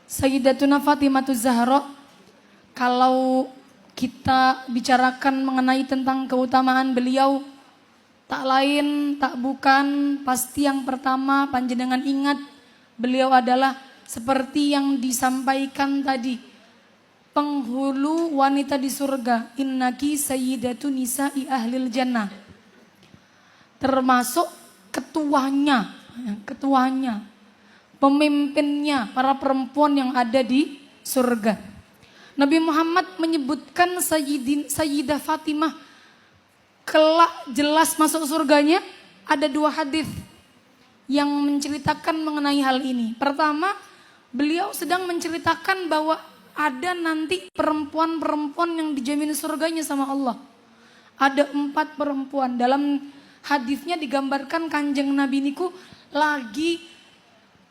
Sayyidatuna Fatimah Zahra, kalau kita bicarakan mengenai tentang keutamaan beliau, tak lain tak bukan pasti yang pertama panjenengan ingat, beliau adalah seperti yang disampaikan tadi, penghulu wanita di surga, innaki sayyidatu nisa'i ahlil jannah. Termasuk ketuanya, pemimpinnya para perempuan yang ada di surga. Nabi Muhammad menyebutkan Sayyidah Fatimah kelak jelas masuk surganya. Ada 2 hadis yang menceritakan mengenai hal ini. Pertama, beliau sedang menceritakan bahwa ada nanti perempuan-perempuan yang dijamin surganya sama Allah. Ada 4 perempuan. Dalam hadisnya digambarkan Kanjeng Nabi niku lagi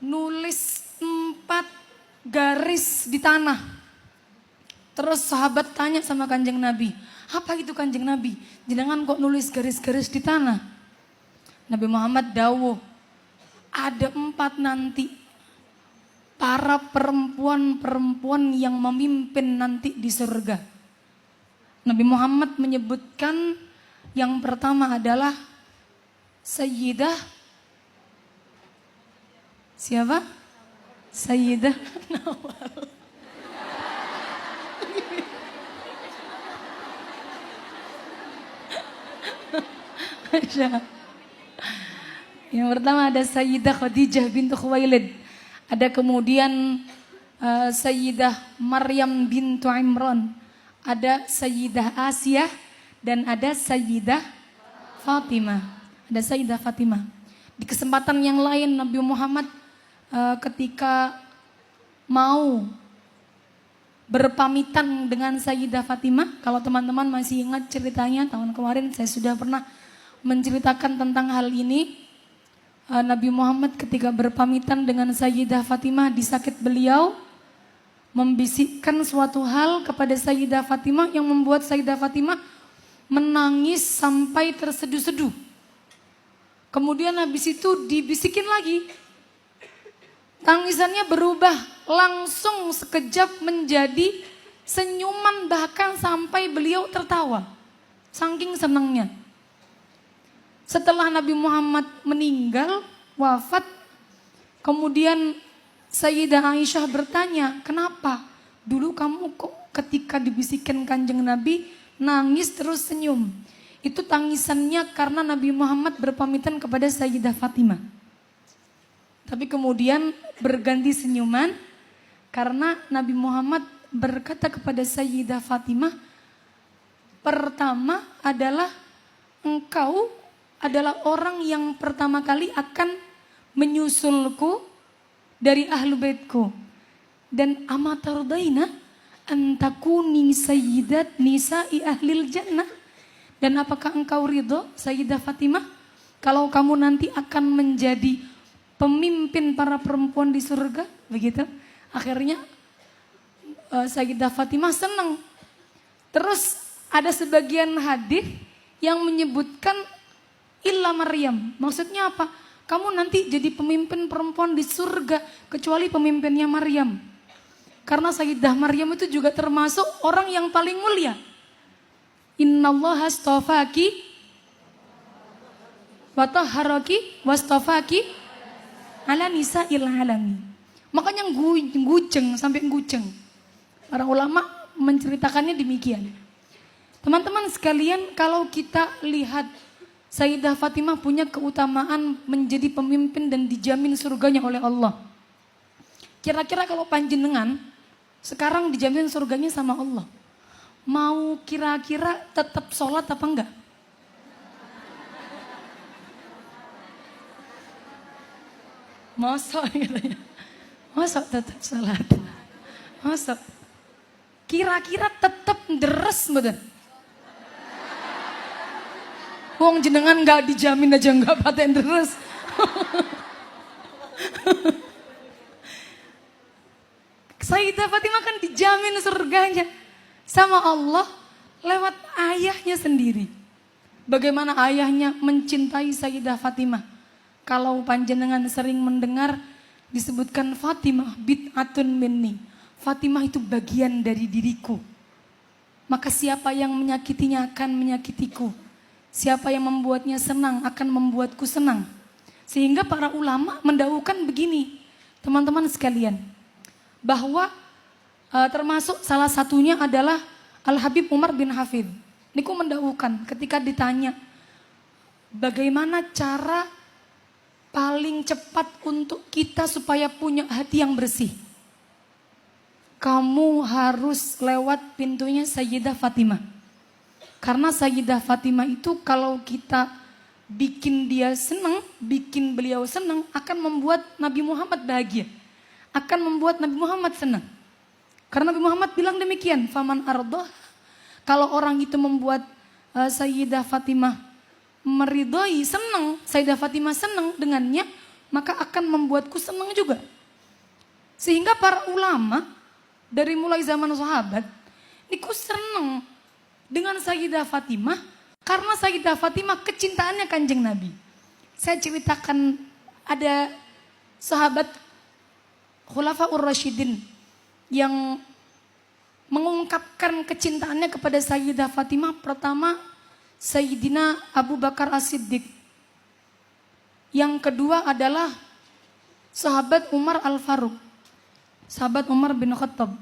nulis 4 garis di tanah. Terus sahabat tanya sama Kanjeng Nabi, apa itu Kanjeng Nabi? Jenengan kok nulis garis-garis di tanah? Nabi Muhammad dawuh, ada 4 nanti para perempuan-perempuan yang memimpin nanti di surga. Nabi Muhammad menyebutkan yang pertama adalah Sayyidah siapa? Sayyidah Nawal. Yang pertama ada Sayyidah Khadijah bintu Khuwailid. Ada kemudian Sayyidah Maryam bintu Imran. Ada Sayyidah Asiyah dan ada Sayyidah Fatimah. Ada Sayyidah Fatimah. Di kesempatan yang lain Nabi Muhammad ketika mau berpamitan dengan Sayyidah Fatimah, kalau teman-teman masih ingat ceritanya, tahun kemarin saya sudah pernah menceritakan tentang hal ini. Nabi Muhammad ketika berpamitan dengan Sayyidah Fatimah di sakit beliau, membisikkan suatu hal kepada Sayyidah Fatimah yang membuat Sayyidah Fatimah menangis sampai terseduh-seduh. Kemudian habis itu dibisikin lagi. Tangisannya berubah langsung sekejap menjadi senyuman, bahkan sampai beliau tertawa. Saking senangnya. Setelah Nabi Muhammad meninggal, wafat, kemudian Sayyidah Aisyah bertanya, kenapa dulu kamu kok ketika dibisikin Kanjeng Nabi nangis terus senyum? Itu tangisannya karena Nabi Muhammad berpamitan kepada Sayyidah Fatimah. Tapi kemudian berganti senyuman karena Nabi Muhammad berkata kepada Sayyidah Fatimah, pertama adalah engkau adalah orang yang pertama kali akan menyusulku dari ahlu baitku. Dan amatardaina antakuni sayyidat nisa'i ahlil jannah. Dan apakah engkau ridho Sayyidah Fatimah kalau kamu nanti akan menjadi pemimpin para perempuan di surga? Begitu. Akhirnya Sayyidah Fatimah senang. Terus ada sebagian hadis yang menyebutkan illa Maryam. Maksudnya apa? Kamu nanti jadi pemimpin perempuan di surga kecuali pemimpinnya Maryam. Karena Sayyidah Maryam itu juga termasuk orang yang paling mulia. Innallaha astafaki wa tahharaki wastafaki ala nisa'il alamin. Makanya ngujeng sampai ngujeng. Para ulama menceritakannya demikian. Teman-teman sekalian, kalau kita lihat Sayyidah Fatimah punya keutamaan menjadi pemimpin dan dijamin surganya oleh Allah. Kira-kira kalau panjenengan sekarang dijamin surganya sama Allah, mau kira-kira tetap sholat apa enggak? Masa katanya, masa tetap sholat? Masa? Kira-kira tetap deres betul? Wong jenengan gak dijamin aja gak paten terus. Sayyidah Fatimah kan dijamin surganya sama Allah lewat ayahnya sendiri. Bagaimana ayahnya mencintai Sayyidah Fatimah. Kalau panjenengan sering mendengar disebutkan Fatimah bid'atun minni. Fatimah itu bagian dari diriku. Maka siapa yang menyakitinya akan menyakitiku. Siapa yang membuatnya senang akan membuatku senang. Sehingga para ulama mendahulukan begini, teman-teman sekalian. Bahwa termasuk salah satunya adalah Al-Habib Umar bin Hafidh. Niku mendahulukan ketika ditanya, bagaimana cara paling cepat untuk kita supaya punya hati yang bersih? Kamu harus lewat pintunya Sayyidah Fatimah. Karena Sayyidah Fatimah itu kalau kita bikin dia senang, bikin beliau senang, akan membuat Nabi Muhammad bahagia. Akan membuat Nabi Muhammad senang. Karena Nabi Muhammad bilang demikian, faman ardoh. Kalau orang itu membuat Sayyidah Fatimah meridhoi, senang, Sayyidah Fatimah senang dengannya, maka akan membuatku senang juga. Sehingga para ulama dari mulai zaman sahabat, niku senang dengan Sayyidah Fatimah karena Sayyidah Fatimah kecintaannya Kanjeng Nabi. Saya ceritakan ada sahabat Khulafaur Rasyidin yang mengungkapkan kecintaannya kepada Sayyidah Fatimah. Pertama, Sayyidina Abu Bakar As-Siddiq. Yang kedua adalah sahabat Umar Al-Faruq, sahabat Umar bin Khattab.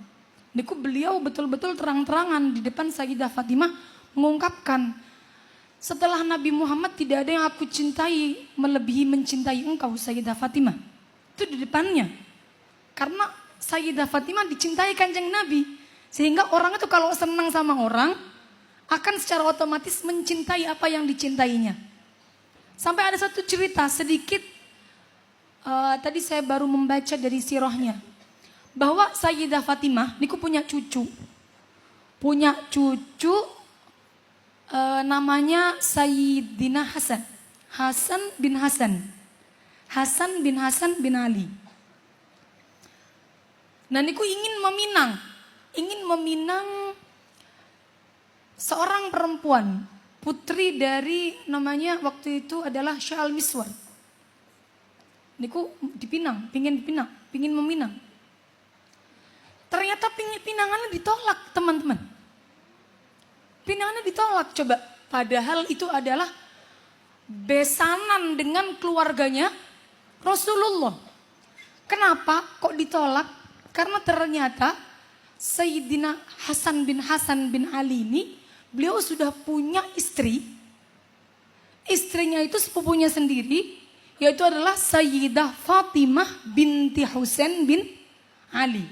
Niku beliau betul-betul terang-terangan di depan Sayyidah Fatimah mengungkapkan, setelah Nabi Muhammad tidak ada yang aku cintai melebihi mencintai engkau Sayyidah Fatimah. Itu di depannya. Karena Sayyidah Fatimah dicintai Kanjeng Nabi. Sehingga orang itu kalau senang sama orang akan secara otomatis mencintai apa yang dicintainya. Sampai ada satu cerita sedikit, tadi saya baru membaca dari sirahnya, bahwa Sayyidah Fatimah niku punya cucu. Punya cucu namanya Sayyidina Hasan. Hasan bin Hasan. Hasan bin Hasan bin Ali. Nah niku ingin meminang seorang perempuan, putri dari namanya waktu itu adalah Syah Al-Miswar. Niku pingin meminang. Ternyata pinangannya ditolak, teman-teman. Pinangannya ditolak, coba. Padahal itu adalah besanan dengan keluarganya Rasulullah. Kenapa kok ditolak? Karena ternyata Sayyidina Hasan bin Ali ini, beliau sudah punya istri. Istrinya itu sepupunya sendiri, yaitu adalah Sayyidah Fatimah binti Husain bin Ali.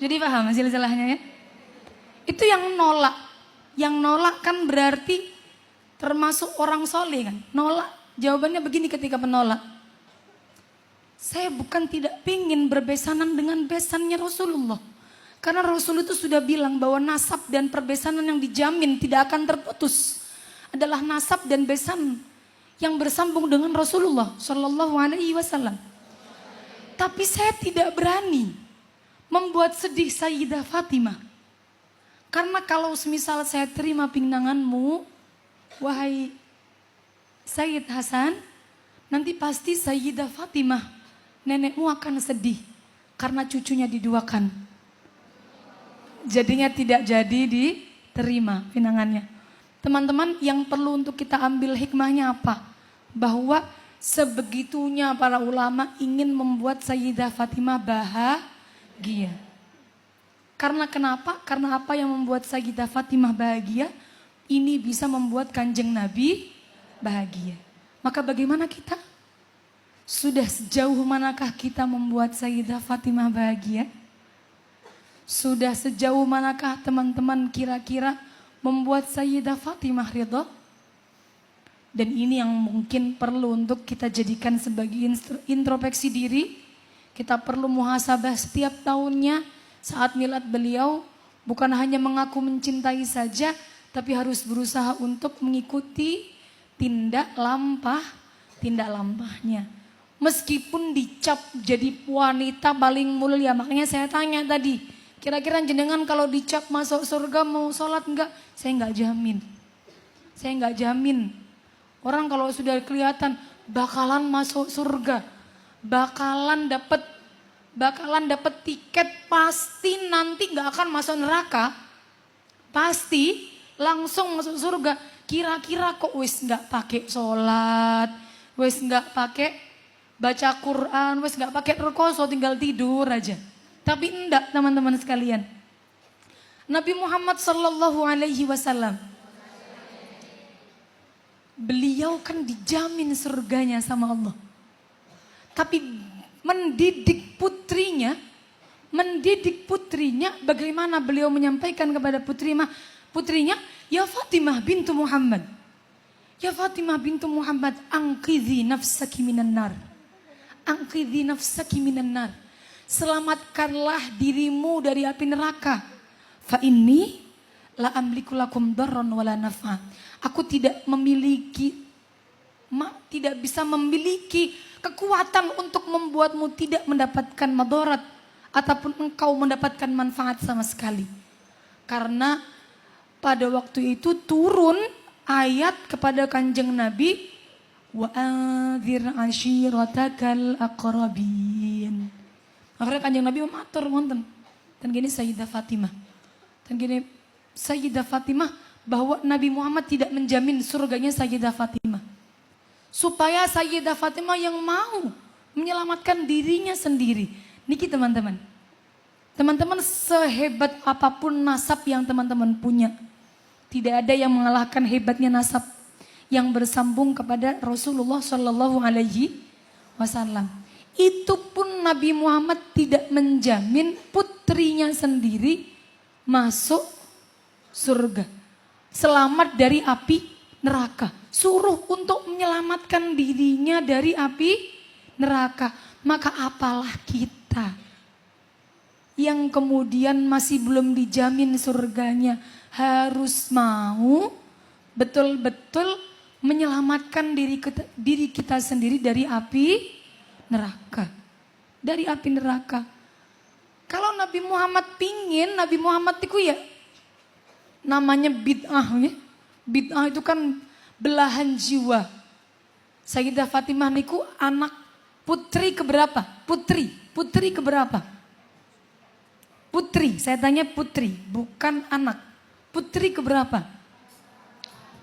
Jadi paham silsilahnya ya? Itu yang nolak. Yang nolak kan berarti termasuk orang soleh kan? Nolak. Jawabannya begini ketika menolak. Saya bukan tidak pingin berbesanan dengan besannya Rasulullah. Karena Rasul itu sudah bilang bahwa nasab dan perbesanan yang dijamin tidak akan terputus adalah nasab dan besan yang bersambung dengan Rasulullah Shallallahu Alaihi Wasallam. Tapi saya tidak berani membuat sedih Sayyidah Fatimah. Karena kalau semisal saya terima pinanganmu, wahai Sayyid Hasan, nanti pasti Sayyidah Fatimah, nenekmu akan sedih karena cucunya diduakan. Jadinya tidak jadi diterima pinangannya. Teman-teman, yang perlu untuk kita ambil hikmahnya apa? Bahwa sebegitunya para ulama ingin membuat Sayyidah Fatimah bahagia. Karena kenapa? Karena apa yang membuat Sayyidah Fatimah bahagia, ini bisa membuat Kanjeng Nabi bahagia. Maka bagaimana kita? Sudah sejauh manakah kita membuat Sayyidah Fatimah bahagia? Sudah sejauh manakah teman-teman kira-kira membuat Sayyidah Fatimah ridha? Dan ini yang mungkin perlu untuk kita jadikan sebagai introspeksi diri. Kita perlu muhasabah setiap tahunnya saat milad beliau. Bukan hanya mengaku mencintai saja, tapi harus berusaha untuk mengikuti tindak lampahnya. Meskipun dicap jadi wanita paling mulia. Makanya saya tanya tadi, kira-kira jenengan kalau dicap masuk surga mau sholat enggak? Saya enggak jamin. Orang kalau sudah kelihatan bakalan masuk surga. Bakalan dapat tiket, pasti nanti gak akan masuk neraka. Pasti langsung masuk surga. Kira-kira kok wis gak pakai sholat, wis gak pakai baca Quran, wis gak pakai rekoso, tinggal tidur aja. Tapi enggak teman-teman sekalian. Nabi Muhammad sallallahu alaihi wasallam, beliau kan dijamin surganya sama Allah. Tapi mendidik putrinya bagaimana beliau menyampaikan kepada putrinya, ya Fatimah bintu Muhammad. Ya Fatimah bintu Muhammad, angqidhi nafsaki minan nar. Angqidhi nafsaki minan nar. Selamatkanlah dirimu dari api neraka. Fa inni la amliku lakum darran wala naf'a. Aku tidak bisa memiliki kekuatan untuk membuatmu tidak mendapatkan madarat ataupun engkau mendapatkan manfaat sama sekali. Karena pada waktu itu turun ayat kepada Kanjeng Nabi, wa anzir ashiratakal aqrabin. Akhirnya Kanjeng Nabi matur wonten. Dan gini Sayyidah Fatimah. Dan gini Sayyidah Fatimah, bahwa Nabi Muhammad tidak menjamin surganya Sayyidah Fatimah. Supaya Sayyidah Fatimah yang mau menyelamatkan dirinya sendiri. Niki teman-teman. Teman-teman, sehebat apapun nasab yang teman-teman punya, tidak ada yang mengalahkan hebatnya nasab yang bersambung kepada Rasulullah Shallallahu Alaihi Wasallam. Itu pun Nabi Muhammad tidak menjamin putrinya sendiri masuk surga, selamat dari api neraka. Suruh untuk menyelamatkan dirinya dari api neraka. Maka apalah kita yang kemudian masih belum dijamin surganya, harus mau betul-betul menyelamatkan diri kita sendiri dari api neraka. Dari api neraka. Kalau Nabi Muhammad pingin, Nabi Muhammad itu ya namanya bid'ah ya. Bid'ah itu kan belahan jiwa. Sayyidah Fatimah niku anak putri keberapa? Putri keberapa? Putri, saya tanya putri, bukan anak. Putri keberapa?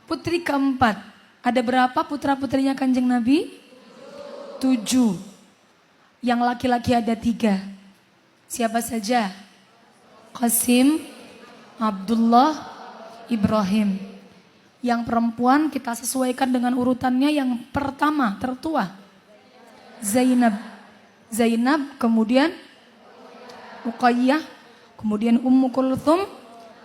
Putri keempat. Ada berapa putra-putrinya Kanjeng Nabi? 7. Yang laki-laki ada 3. Siapa saja? Qasim, Abdullah, Ibrahim. Yang perempuan kita sesuaikan dengan urutannya. Yang pertama tertua Zainab, kemudian Ruqayyah, kemudian Ummu Kulthum,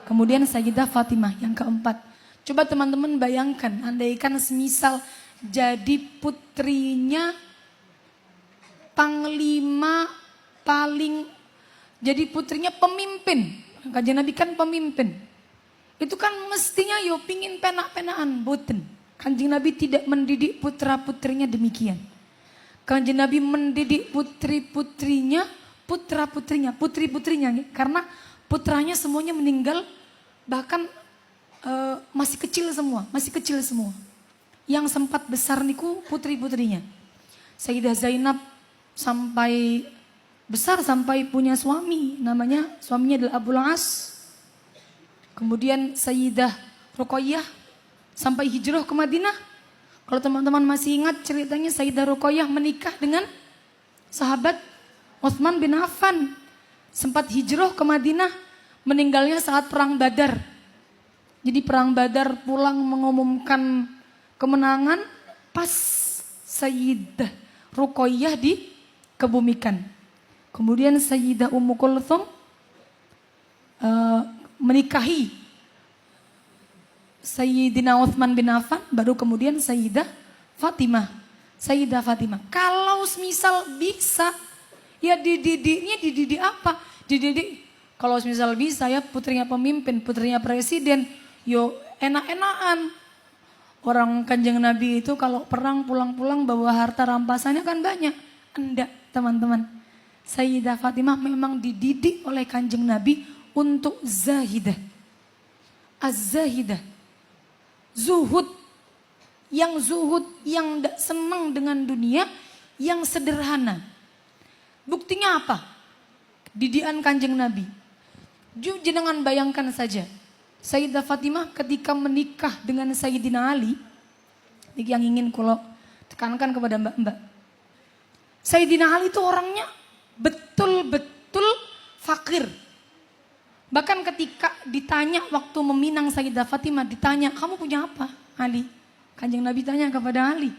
kemudian Sayyidah Fatimah yang keempat. Coba teman-teman bayangkan, andaikan semisal jadi putrinya panglima jadi putrinya pemimpin. Kanjeng Nabi kan pemimpin. Itu kan mestinya yo pingin penak-penaan, boten. Kanjeng Nabi tidak mendidik putra-putrinya demikian. Kanjeng Nabi mendidik putri-putrinya karena putranya semuanya meninggal, bahkan masih kecil semua. Yang sempat besar niku putri-putrinya. Sayyidah Zainab sampai besar sampai punya suaminya adalah Abul As. Kemudian Sayyidah Ruqayyah sampai hijrah ke Madinah. Kalau teman-teman masih ingat ceritanya, Sayyidah Ruqayyah menikah dengan sahabat Utsman bin Affan. Sempat hijrah ke Madinah, meninggalnya saat perang Badar. Jadi perang Badar pulang mengumumkan kemenangan, pas Sayyidah Ruqayyah dikebumikan. Kemudian Sayyidah Ummu Kulthum menikahi Sayyidina Utsman bin Affan, baru kemudian Sayyidah Fatimah. Kalau misal bisa, ya dididik apa? Dididik, kalau misal bisa ya putrinya pemimpin, putrinya presiden, yo enak-enakan. Orang Kanjeng Nabi itu kalau perang pulang-pulang bawa harta rampasannya kan banyak. Enggak teman-teman. Sayyidah Fatimah memang dididik oleh Kanjeng Nabi untuk zahidah. Az-zahidah. Zuhud. yang zuhud, yang tidak senang dengan dunia, yang sederhana. Buktinya apa? Didikan Kanjeng Nabi. Jenengan bayangkan saja, Sayyidah Fatimah ketika menikah dengan Sayyidina Ali, ini yang ingin kalau tekankan kepada mbak-mbak. Sayyidina Ali itu orangnya betul-betul fakir. Bahkan ketika ditanya waktu meminang Sayyidah Fatimah, ditanya, kamu punya apa Ali? Kanjeng Nabi tanya kepada Ali,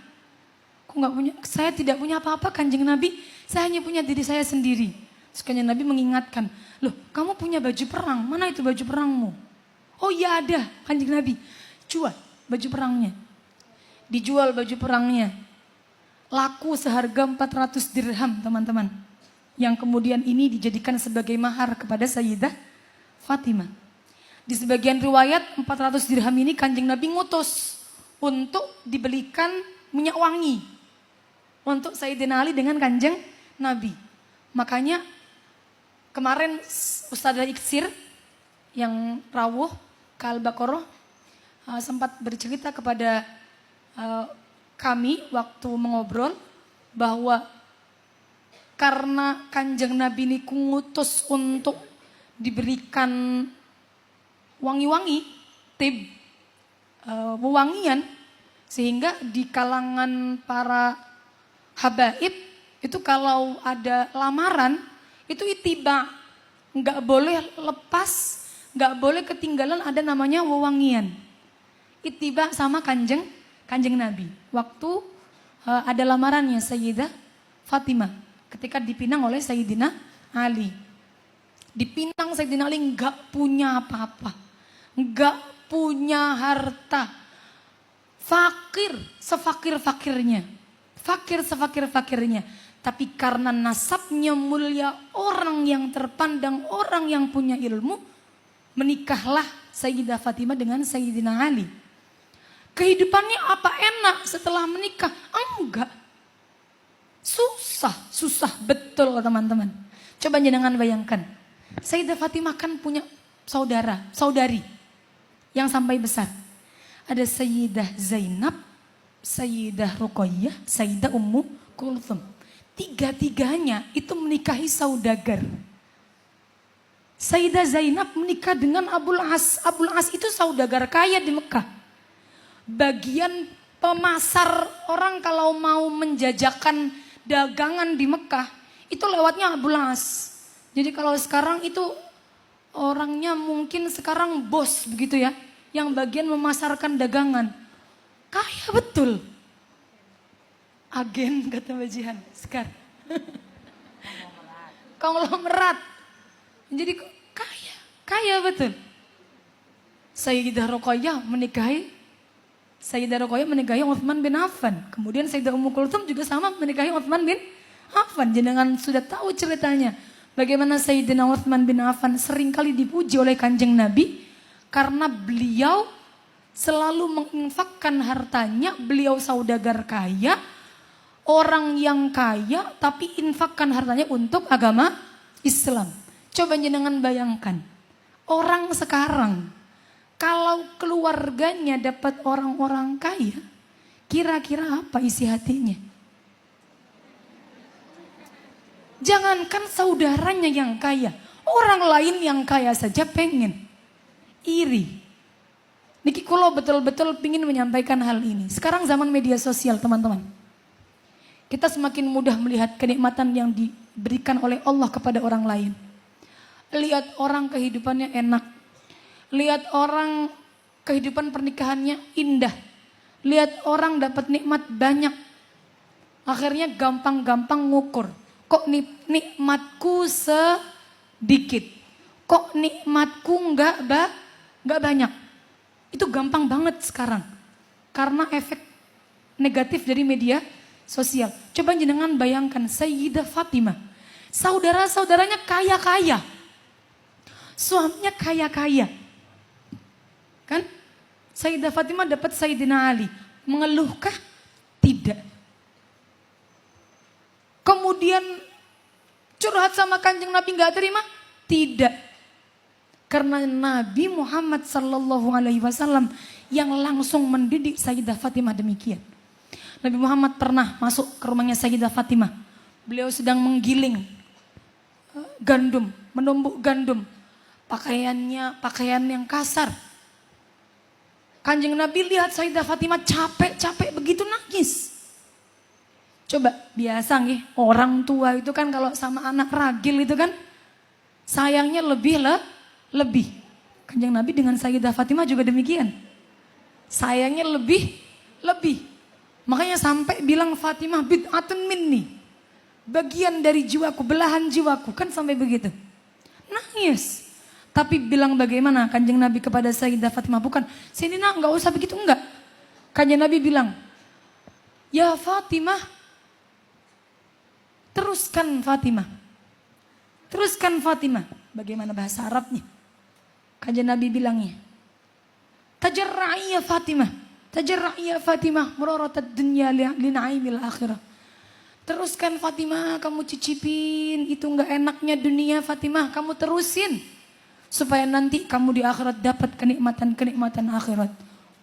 aku nggak punya, saya tidak punya apa-apa Kanjeng Nabi, saya hanya punya diri saya sendiri. Terus Kanjeng Nabi mengingatkan, loh kamu punya baju perang, mana itu baju perangmu? Oh iya ada Kanjeng Nabi, jual baju perangnya. Dijual baju perangnya, laku seharga 400 dirham teman-teman. Yang kemudian ini dijadikan sebagai mahar kepada Sayyidah Fatimah. Di sebagian riwayat 400 dirham ini Kanjeng Nabi ngutus untuk dibelikan minyak wangi untuk Sayyidina Ali dengan Kanjeng Nabi. Makanya kemarin Ustadzah Iksir yang rawuh ke Al-Baqarah sempat bercerita kepada kami waktu mengobrol bahwa karena Kanjeng Nabi ini ngutus untuk diberikan wangi-wangi, tib, wewangian, sehingga di kalangan para habaib itu kalau ada lamaran itu itiba, nggak boleh lepas, nggak boleh ketinggalan ada namanya wewangian. Itiba sama kanjeng Nabi. Waktu ada lamarannya Sayyidah Fatimah ketika dipinang oleh Sayyidina Ali. Dipinang Sayyidina Ali nggak punya apa-apa, nggak punya harta, fakir sefakir-fakirnya, fakir sefakir-fakirnya. Tapi karena nasabnya mulia, orang yang terpandang, orang yang punya ilmu, menikahlah Sayyidah Fatimah dengan Sayyidina Ali. Kehidupannya apa enak setelah menikah? Enggak. Susah betul teman-teman. Coba jangan bayangkan. Sayyidah Fatimah kan punya saudari yang sampai besar. Ada Sayyidah Zainab, Sayyidah Ruqayyah, Sayyidah Ummu Kulthum. Tiga-tiganya itu menikahi saudagar. Sayyidah Zainab menikah dengan Abul As. Abul As itu saudagar kaya di Mekah. Bagian pemasar orang kalau mau menjajakan dagangan di Mekah itu lewatnya Abul As. Jadi kalau sekarang itu orangnya mungkin sekarang bos begitu ya, yang bagian memasarkan dagangan. Kaya betul. Agen kata Bajihan sekarang. Konglomerat. Jadi kaya betul. Sayyidah Ruqayyah menikahi Utsman bin Affan. Kemudian Sayyidah Ummu Kulthum juga sama menikahi Utsman bin Affan. Jenengan sudah tahu ceritanya. Bagaimana Sayyidina Utsman bin Affan seringkali dipuji oleh Kanjeng Nabi karena beliau selalu menginfakkan hartanya. Beliau saudagar kaya, orang yang kaya tapi infakkan hartanya untuk agama Islam. Coba jenengan bayangkan, orang sekarang kalau keluarganya dapat orang-orang kaya, kira-kira apa isi hatinya? Jangankan saudaranya yang kaya, orang lain yang kaya saja pengen. Iri. Niki kulo betul-betul ingin menyampaikan hal ini. Sekarang zaman media sosial teman-teman. Kita semakin mudah melihat kenikmatan yang diberikan oleh Allah kepada orang lain. Lihat orang kehidupannya enak. Lihat orang kehidupan pernikahannya indah. Lihat orang dapat nikmat banyak. Akhirnya gampang-gampang ngukur. Kok nikmatku sedikit? Kok nikmatku enggak banyak? Itu gampang banget sekarang. Karena efek negatif dari media sosial. Coba jenengan bayangkan Sayyidah Fatimah. Saudara-saudaranya kaya-kaya. Suaminya kaya-kaya. Kan? Sayyidah Fatimah dapat Sayyidina Ali. Mengeluhkah? Tidak. Kemudian curhat sama Kanjeng Nabi gak terima? Tidak. Karena Nabi Muhammad SAW yang langsung mendidik Sayyidah Fatimah demikian. Nabi Muhammad pernah masuk ke rumahnya Sayyidah Fatimah. Beliau sedang menggiling gandum, menumbuk gandum. Pakaiannya pakaian yang kasar. Kanjeng Nabi lihat Sayyidah Fatimah capek begitu nangis. Coba biasa nih orang tua itu kan kalau sama anak ragil itu kan sayangnya lebih. Kanjeng Nabi dengan Sayyidah Fatimah juga demikian. Sayangnya lebih. Makanya sampai bilang Fatimah bid'atun minni. Bagian dari jiwaku, belahan jiwaku. Kan sampai begitu. Nangis. Tapi bilang bagaimana Kanjeng Nabi kepada Sayyidah Fatimah. Bukan, Sayyidina enggak usah begitu, enggak. Kanjeng Nabi bilang, ya Fatimah, teruskan Fatimah. Teruskan Fatimah. Bagaimana bahasa Arabnya? Kanjeng Nabi bilangnya, tajarra'i ya Fatimah. Tajarra'i ya Fatimah. Muraratad dunya lina'imil akhirah. Teruskan Fatimah, kamu cicipin itu enggak enaknya dunia Fatimah. Kamu terusin. Supaya nanti kamu di akhirat dapat kenikmatan akhirat.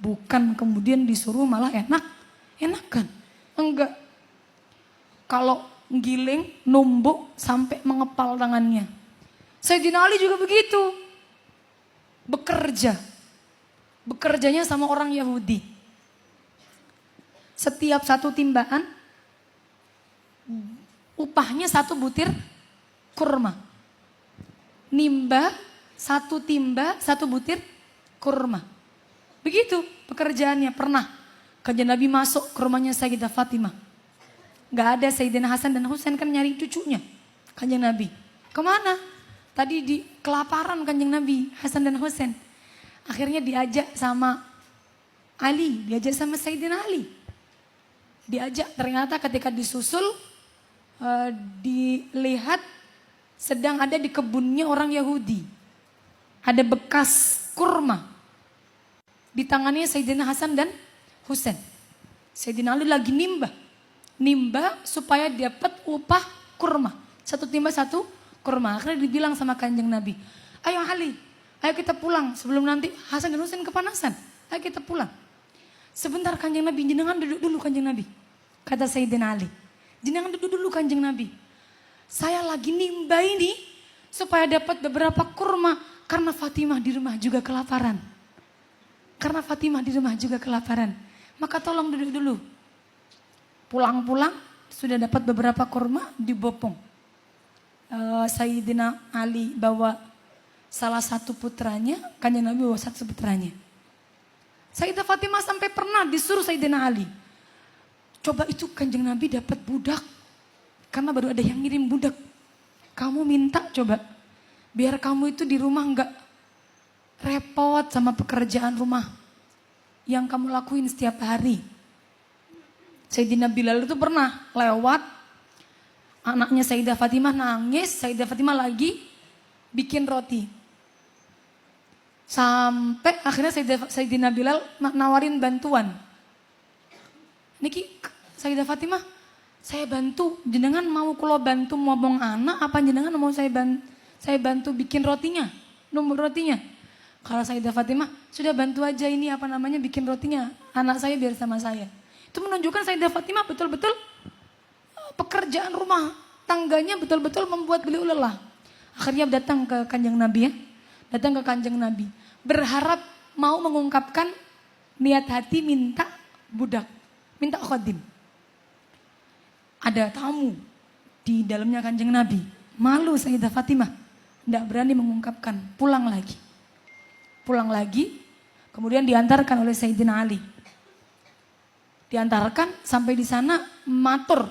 Bukan kemudian disuruh malah enakan. Enggak. Kalau giling, numbuk sampai mengepal tangannya. Sayyidina Ali juga begitu. Bekerjanya sama orang Yahudi. Setiap satu timbaan, upahnya 1 butir kurma. Nimba, 1 timba, 1 butir kurma. Begitu pekerjaannya. Pernah Kanjeng Nabi masuk ke rumahnya Sayyidah Fatimah. Gak ada Sayyidina Hasan dan Husain kan nyari cucunya. Kanjeng Nabi. Kemana? Tadi di kelaparan Kanjeng Nabi Hasan dan Husain. Akhirnya diajak sama Ali. Diajak sama Sayyidina Ali. Diajak ternyata ketika disusul. Dilihat sedang ada di kebunnya orang Yahudi. Ada bekas kurma. Di tangannya Sayyidina Hasan dan Husain. Sayyidina Ali lagi nimba supaya dapat upah kurma. 1 timba 1 kurma. Akhirnya dibilang sama Kanjeng Nabi, ayo Ali, ayo kita pulang sebelum nanti Hasan dan Husain kepanasan. Ayo kita pulang. Sebentar Kanjeng Nabi, jenengan duduk dulu Kanjeng Nabi. Kata Sayyidina Ali, jenengan duduk dulu Kanjeng Nabi. Saya lagi nimba ini supaya dapat beberapa kurma karena Fatimah di rumah juga kelaparan. Maka tolong duduk dulu. Pulang-pulang sudah dapat beberapa kurma dibopong. Sayyidina Ali bawa salah satu putranya, Kanjeng Nabi bawa 1 putranya. Sayyidah Fatimah sampai pernah disuruh Sayyidina Ali, coba itu Kanjeng Nabi dapat budak, karena baru ada yang ngirim budak. Kamu minta coba, biar kamu itu di rumah enggak repot sama pekerjaan rumah yang kamu lakuin setiap hari. Sayyidina Bilal itu pernah lewat, anaknya Sayyidah Fatimah nangis, Sayyidah Fatimah lagi bikin roti. Sampai akhirnya Sayyidina Bilal nawarin bantuan. Niki Sayyidah Fatimah, saya bantu, jenengan mau kalau bantu ngomong anak, apa jenengan mau saya bantu bikin rotinya, numbuk rotinya. Kalau Sayyidah Fatimah, sudah bantu aja ini bikin rotinya, anak saya biar sama saya. Itu menunjukkan Sayyidah Fatimah betul-betul pekerjaan rumah tangganya betul-betul membuat beliau lelah. Akhirnya datang ke Kanjeng Nabi berharap mau mengungkapkan niat hati minta budak, minta khodim. Ada tamu di dalamnya Kanjeng Nabi. Malu Sayyidah Fatimah, tidak berani mengungkapkan, pulang lagi, kemudian diantarkan oleh Sayyidina Ali. Diantarkan sampai di sana matur.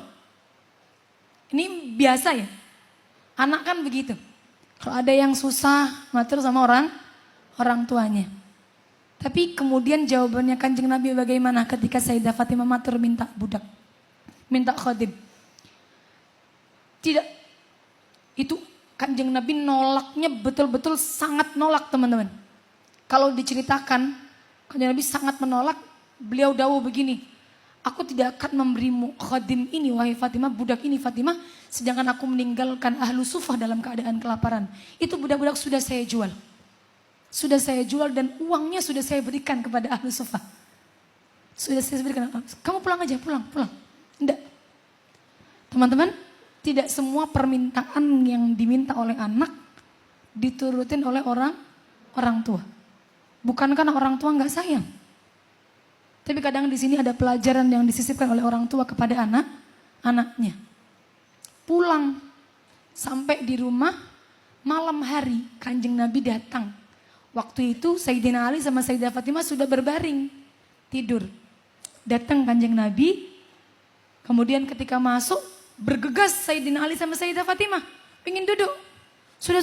Ini biasa ya, anak kan begitu. Kalau ada yang susah matur sama orang tuanya. Tapi kemudian jawabannya Kanjeng Nabi bagaimana ketika Sayyidah Fatimah matur minta budak, minta khadim. Tidak, itu Kanjeng Nabi nolaknya betul-betul sangat nolak teman-teman. Kalau diceritakan, Kanjeng Nabi sangat menolak. Beliau dawuh begini, aku tidak akan memberimu khadim ini wahai Fatimah, budak ini Fatimah, sedangkan aku meninggalkan ahlu sufah dalam keadaan kelaparan. Itu budak-budak sudah saya jual. sudah saya jual dan uangnya sudah saya berikan kepada ahlu sufa. Sudah saya berikan, kamu pulang aja, pulang. Enggak. Teman-teman, tidak semua permintaan yang diminta oleh anak diturutin oleh orang tua. Bukan karena orang tua nggak sayang. Tapi kadang di sini ada pelajaran yang disisipkan oleh orang tua kepada anaknya. Pulang sampai di rumah malam hari Kanjeng Nabi datang. Waktu itu Sayyidina Ali sama Sayyidah Fatimah sudah berbaring tidur. Datang Kanjeng Nabi. Kemudian ketika masuk bergegas Sayyidina Ali sama Sayyidah Fatimah. Pengen duduk. Sudah,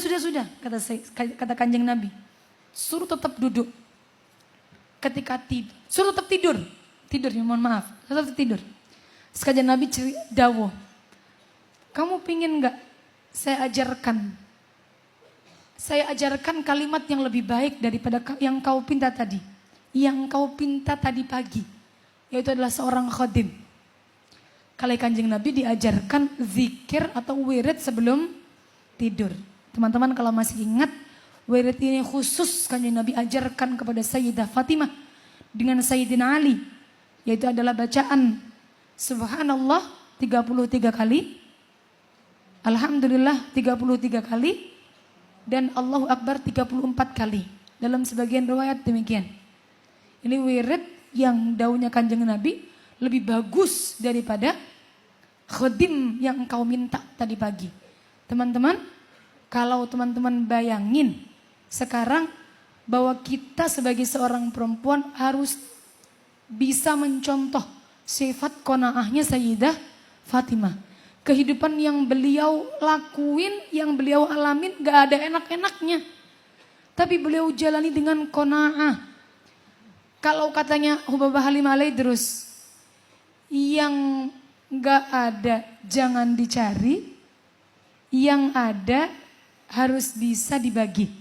kata Kanjeng Nabi. Suruh tetap duduk. Ketika tidur, suruh tetap tidur. Ya mohon maaf, tetap tidur. Sekalian Nabi dawuh. Kamu pingin gak saya ajarkan? Saya ajarkan kalimat yang lebih baik daripada yang kau pinta tadi. Yang kau pinta tadi pagi. Yaitu adalah seorang khadim. Kalau Kanjeng Nabi diajarkan zikir atau wirid sebelum tidur. Teman-teman kalau masih ingat, wirid ini khusus Kanjeng Nabi ajarkan kepada Sayyidah Fatimah dengan Sayyidina Ali. Yaitu adalah bacaan Subhanallah 33 kali. Alhamdulillah 33 kali. Dan Allahu Akbar 34 kali. Dalam sebagian riwayat demikian. Ini wirid yang daunnya Kanjeng Nabi lebih bagus daripada khadim yang engkau minta tadi pagi. Teman-teman, kalau teman-teman bayangin sekarang bahwa kita sebagai seorang perempuan harus bisa mencontoh sifat qanaahnya Sayyidah Fatimah. Kehidupan yang beliau lakuin, yang beliau alamin gak ada enak-enaknya. Tapi beliau jalani dengan qanaah. Kalau katanya Hubabah Halimah Al-Aidrus, yang gak ada jangan dicari, yang ada harus bisa dibagi.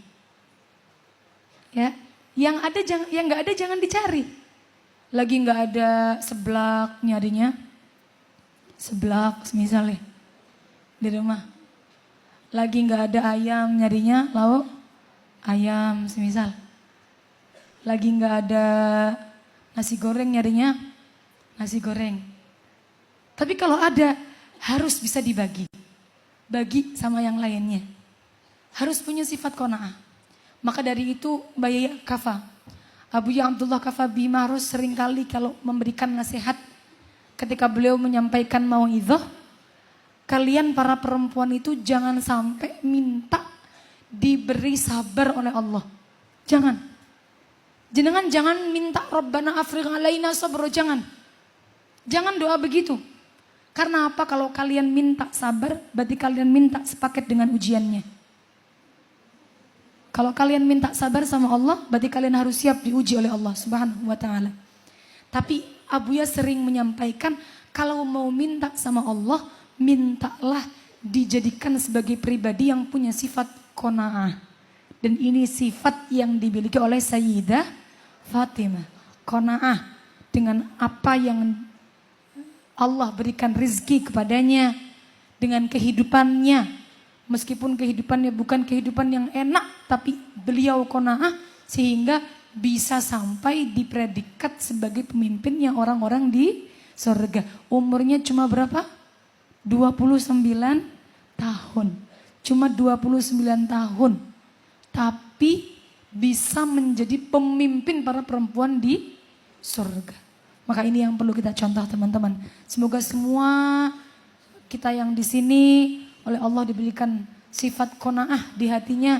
Ya, yang nggak ada jangan dicari. Lagi nggak ada seblak nyarinya, seblak misalnya di rumah. Lagi nggak ada ayam nyarinya lauk ayam semisal. Lagi nggak ada nasi goreng nyarinya nasi goreng. Tapi kalau ada harus bisa dibagi. Bagi sama yang lainnya. Harus punya sifat qanaah. Maka dari itu Mbak Kafa, Abu Ya Abdullah Kafa Bimarus seringkali kalau memberikan nasihat ketika beliau menyampaikan mau'idhah, kalian para perempuan itu jangan sampai minta diberi sabar oleh Allah. Jangan. Jangan minta Rabbana afrigh alaina sabra, jangan. Jangan doa begitu. Karena apa? Kalau kalian minta sabar, berarti kalian minta sepaket dengan ujiannya. Kalau kalian minta sabar sama Allah, berarti kalian harus siap diuji oleh Allah Subhanahu wa ta'ala. Tapi Abuya sering menyampaikan, kalau mau minta sama Allah, mintalah dijadikan sebagai pribadi yang punya sifat qanaah. Dan ini sifat yang dimiliki oleh Sayyidah Fatimah. Qanaah dengan apa yang Allah berikan rizki kepadanya, dengan kehidupannya. Meskipun kehidupannya bukan kehidupan yang enak, tapi beliau qanaah sehingga bisa sampai di predikat sebagai pemimpinnya orang-orang di surga. Umurnya cuma berapa? 29 tahun. Cuma 29 tahun. Tapi bisa menjadi pemimpin para perempuan di surga. Maka ini yang perlu kita contoh teman-teman. Semoga semua kita yang di sini oleh Allah diberikan sifat qanaah di hatinya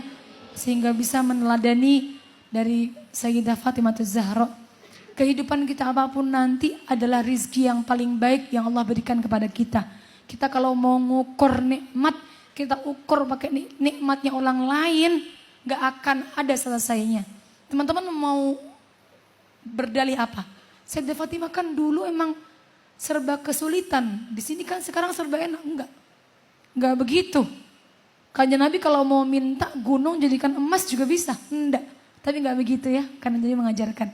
sehingga bisa meneladani dari Sayyidah Fatimah Zahra. Kehidupan kita apapun nanti adalah rizki yang paling baik yang Allah berikan kepada kita. Kita kalau mau ngukur nikmat, kita ukur pakai nikmatnya orang lain, gak akan ada selesainya. Teman-teman mau berdalih apa? Sayyidah Fatimah kan dulu emang serba kesulitan. Di sini kan sekarang serba enak, enggak begitu. Kanjeng Nabi kalau mau minta gunung jadikan emas juga bisa. Enggak. Tapi enggak begitu ya. Karena jadi mengajarkan.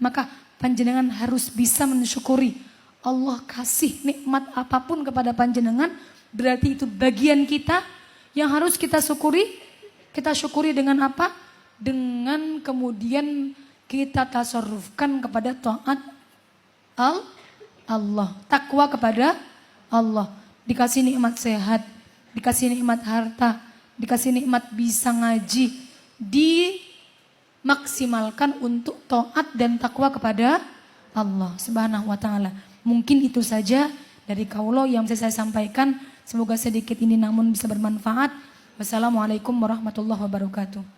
Maka panjenengan harus bisa mensyukuri. Allah kasih nikmat apapun kepada panjenengan. Berarti itu bagian kita yang harus kita syukuri. Kita syukuri dengan apa? dengan kemudian kita tasarrufkan kepada taat Allah, takwa kepada Allah. Dikasih nikmat sehat, dikasih nikmat harta, dikasih nikmat bisa ngaji, dimaksimalkan untuk taat dan takwa kepada Allah Subhanahu wa taala. Mungkin itu saja dari kaulo yang bisa saya sampaikan. Semoga sedikit ini namun bisa bermanfaat. Wassalamualaikum warahmatullahi wabarakatuh.